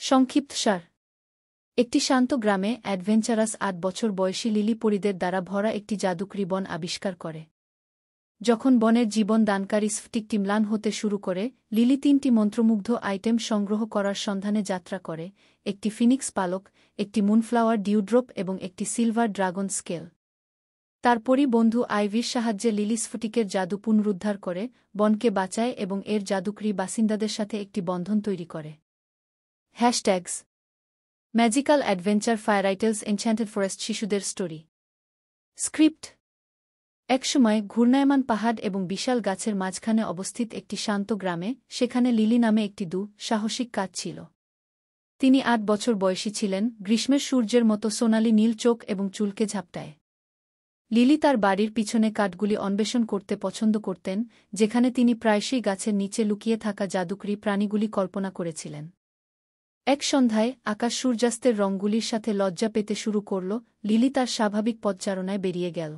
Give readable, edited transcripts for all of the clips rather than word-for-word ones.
সংক্ষিপ্তসার। একটি শান্ত গ্রামে অ্যাডভেঞ্চারাস ৮ বছর বয়সী লিলি পরীদের দ্বারা ভরা একটি জাদুকরি বন আবিষ্কার করে। যখন বনের জীবন দানকারী স্ফটিকটি ম্লান হতে শুরু করে, লিলি ৩টি মন্ত্রমুগ্ধ আইটেম সংগ্রহ করার সন্ধানে যাত্রা করে: একটি ফিনিক্স পালক, একটি মুনফ্লাওয়ার ডিউড্রপ এবং একটি সিলভার ড্রাগন স্কেল। তারপরই বন্ধু আইভির সাহায্যে লিলি স্ফটিকের জাদু পুনরুদ্ধার করে, বনকে বাঁচায় এবং এর জাদুকরি বাসিন্দাদের সাথে একটি বন্ধন তৈরি করে। Hashtags magical adventure fairy tales enchanted forest শিশুদের স্টোরি। স্ক্রিপ্ট। একসময় ঘূর্ণায়মান পাহাড় এবং বিশাল গাছের মাঝখানে অবস্থিত একটি শান্ত গ্রামে, সেখানে লিলি নামে একটি সাহসিক কাজ ছিল। তিনি ৮ বছর বয়সী ছিলেন, গ্রীষ্মের সূর্যের মতো সোনালি নীল চোখ এবং চুলকে ঝাপটায়। লিলি তার বাড়ির পিছনে কাঠগুলি অন্বেষণ করতে পছন্দ করতেন, যেখানে তিনি প্রায়শই গাছের নিচে লুকিয়ে থাকা জাদুকরি প্রাণীগুলি কল্পনা করেছিলেন। এক সন্ধ্যায় আকাশ সূর্যাস্তের রঙগুলির সাথে লজ্জা পেতে শুরু করল। লিলি তার স্বাভাবিক পথচারণায় বেরিয়ে গেল।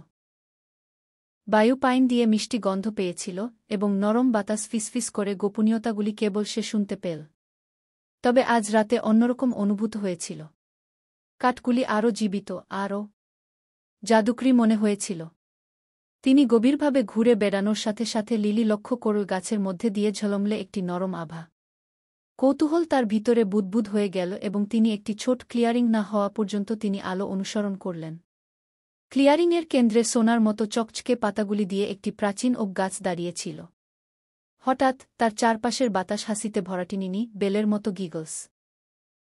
বায়ু পাইন দিয়ে মিষ্টি গন্ধ পেয়েছিল এবং নরম বাতাস ফিসফিস করে গোপনীয়তাগুলি কেবল সে শুনতে পেল। তবে আজ রাতে অন্যরকম অনুভূত হয়েছিল। কাঠগুলি আরও জীবিত, আরও জাদুকরি মনে হয়েছিল। তিনি গভীরভাবে ঘুরে বেড়ানোর সাথে সাথে লিলি লক্ষ্য করল গাছের মধ্যে দিয়ে ঝলমলে একটি নরম আভা। কৌতূহল তার ভিতরে বুদবুদ হয়ে গেল এবং তিনি একটি ছোট ক্লিয়ারিং না হওয়া পর্যন্ত তিনি আলো অনুসরণ করলেন। ক্লিয়ারিংয়ের কেন্দ্রে সোনার মতো চকচকে পাতাগুলি দিয়ে একটি প্রাচীন ওক গাছ দাঁড়িয়েছিল। হঠাৎ তার চারপাশের বাতাস হাসিতে ভরাটিনিনি বেলের মতো গিগলস।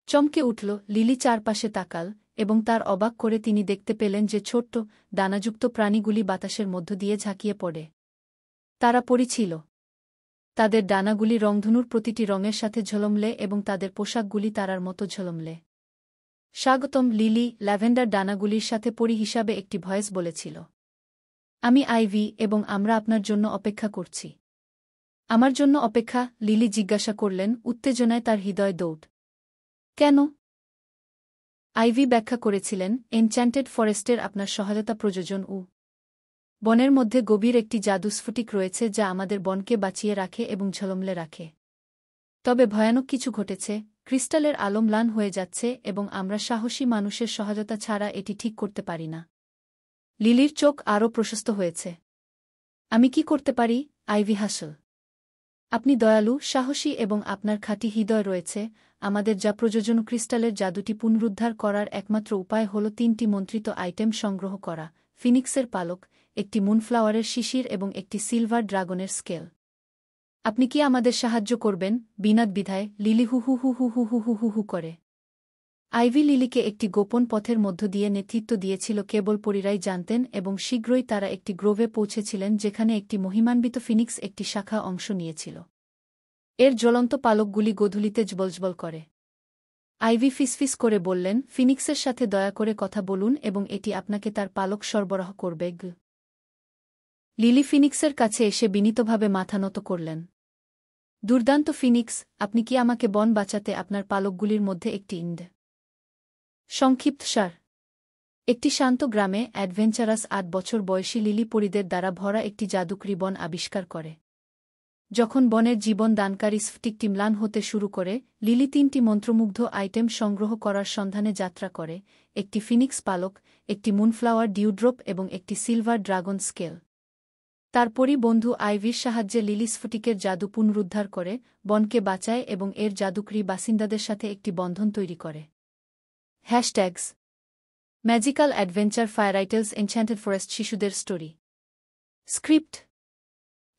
চমকে উঠল। লিলি চারপাশে তাকাল এবং তার অবাক করে তিনি দেখতে পেলেন যে ছোট্ট, দানাযুক্ত প্রাণীগুলি বাতাসের মধ্য দিয়ে ঝাঁকিয়ে পড়ে। তারা পরী ছিল। তাদের ডানাগুলি রংধনুর প্রতিটি রঙের সাথে ঝলমলে এবং তাদের পোশাকগুলি তারার মতো ঝলমলে। স্বাগতম লিলি, ল্যাভেন্ডার ডানাগুলির সাথে পরী হিসাবে একটি ভয়েস বলেছিল। আমি আইভি এবং আমরা আপনার জন্য অপেক্ষা করছি। আমার জন্য অপেক্ষা? লিলি জিজ্ঞাসা করলেন, উত্তেজনায় তার হৃদয় দৌড়। কেন? আইভি ব্যাখ্যা করেছিলেন, এনচ্যান্টেড ফরেস্টের আপনার সহায়তা প্রয়োজন। বনের মধ্যে গভীর একটি জাদু স্ফটিক রয়েছে যা আমাদের বনকে বাঁচিয়ে রাখে এবং ঝলমলে রাখে। তবে ভয়ানক কিছু ঘটেছে, ক্রিস্টালের আলো ম্লান হয়ে যাচ্ছে এবং আমরা সাহসী মানুষের সহায়তা ছাড়া এটি ঠিক করতে পারি না। লিলির চোখ আরও প্রশস্ত হয়েছে। আমি কি করতে পারি? আইভি হাসল। আপনি দয়ালু, সাহসী এবং আপনার খাঁটি হৃদয় রয়েছে। আমাদের যা প্রয়োজন ক্রিস্টালের জাদুটি পুনরুদ্ধার করার একমাত্র উপায় হল ৩টি মন্ত্রিত আইটেম সংগ্রহ করা: ফিনিক্সের পালক, একটি মুনফ্লাওয়ারের শিশির এবং একটি সিলভার ড্রাগনের স্কেল। আপনি কি আমাদের সাহায্য করবেন? বিনা দ্বিধায়, লিলি হু হু হু হু হু হু হু হু হু করে। আইভি লিলিকে একটি গোপন পথের মধ্য দিয়ে নেতৃত্ব দিয়েছিল কেবল পরীরাই জানতেন এবং শীঘ্রই তারা একটি গ্রোভে পৌঁছেছিলেন যেখানে একটি মহিমান্বিত ফিনিক্স একটি শাখা অংশ নিয়েছিল। এর জ্বলন্ত পালকগুলি গোধূলিতে জ্বলজ্বল করে। আইভি ফিসফিস করে বললেন, ফিনিক্সের সাথে দয়া করে কথা বলুন এবং এটি আপনাকে তার পালক সরবরাহ করবে। লিলি ফিনিক্সের কাছে এসে বিনীতভাবে মাথা নত করলেন। দুর্দান্ত ফিনিক্স, আপনি কি আমাকে বন বাঁচাতে আপনার পালকগুলির মধ্যে একটি সংক্ষিপ্তসার। একটি শান্ত গ্রামে অ্যাডভেঞ্চারাস ৮ বছর বয়সী লিলি পরীদের দ্বারা ভরা একটি জাদুকরি বন আবিষ্কার করে। যখন বনের জীবন দানকারী স্ফটিকটি ম্লান হতে শুরু করে, লিলি ৩টি মন্ত্রমুগ্ধ আইটেম সংগ্রহ করার সন্ধানে যাত্রা করে: একটি ফিনিক্স পালক, একটি মুনফ্লাওয়ার ডিউড্রপ এবং একটি সিলভার ড্রাগন স্কেল। তারপরই বন্ধু আইভির সাহায্যে লিলি স্ফটিকের জাদু পুনরুদ্ধার করে, বনকে বাঁচায় এবং এর জাদুকরি বাসিন্দাদের সাথে একটি বন্ধন তৈরি করে। Hashtags magical adventure fairy tales enchanted forest শিশুদের স্টোরি। স্ক্রিপ্ট।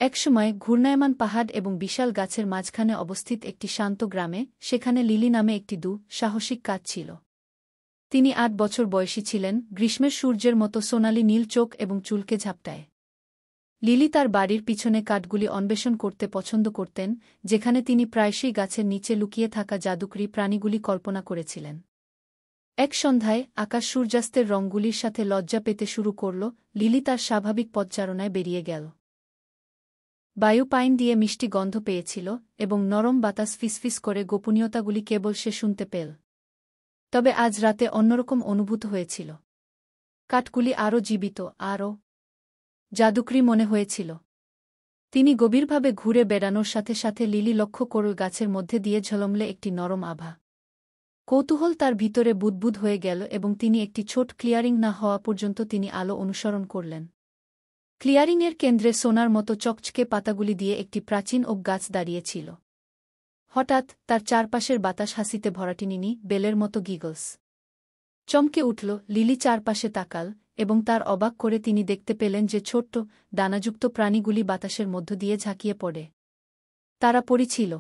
একসময় ঘূর্ণায়মান পাহাড় এবং বিশাল গাছের মাঝখানে অবস্থিত একটি শান্ত গ্রামে, সেখানে লিলি নামে একটি সাহসিক কাজ ছিল। তিনি ৮ বছর বয়সী ছিলেন, গ্রীষ্মের সূর্যের মতো সোনালি নীল চোখ এবং চুলকে ঝাপটায়। লিলি তার বাড়ির পিছনে কাঠগুলি অন্বেষণ করতে পছন্দ করতেন, যেখানে তিনি প্রায়শই গাছের নিচে লুকিয়ে থাকা জাদুকরি প্রাণীগুলি কল্পনা করেছিলেন। এক সন্ধ্যায় আকাশ সূর্যাস্তের রঙগুলির সাথে লজ্জা পেতে শুরু করল। লিলি তার স্বাভাবিক পথচারণায় বেরিয়ে গেল। বায়ু পাইন দিয়ে মিষ্টি গন্ধ পেয়েছিল এবং নরম বাতাস ফিসফিস করে গোপনীয়তাগুলি কেবল সে শুনতে পেল। তবে আজ রাতে অন্যরকম অনুভূত হয়েছিল। কাঠগুলি আরও জীবিত, আরও জাদুকরি মনে হয়েছিল। তিনি গভীরভাবে ঘুরে বেড়ানোর সাথে সাথে লিলি লক্ষ্য করল গাছের মধ্যে দিয়ে ঝলমলে একটি নরম আভা। কৌতূহল তার ভিতরে বুদবুদ হয়ে গেল এবং তিনি একটি ছোট ক্লিয়ারিং না হওয়া পর্যন্ত তিনি আলো অনুসরণ করলেন। ক্লিয়ারিংয়ের কেন্দ্রে সোনার মতো চকচকে পাতাগুলি দিয়ে একটি প্রাচীন ওক গাছ দাঁড়িয়েছিল। হঠাৎ তার চারপাশের বাতাস হাসিতে ভরাটিনিনি বেলের মতো গিগলস। চমকে উঠল, লিলি চারপাশে তাকাল, এবং তার অবাক করে তিনি দেখতে পেলেন যে ছোট্ট, দানাযুক্ত প্রাণীগুলি বাতাসের মধ্য দিয়ে ঝাঁকিয়ে পড়ে। তারা পড়ি ছিল।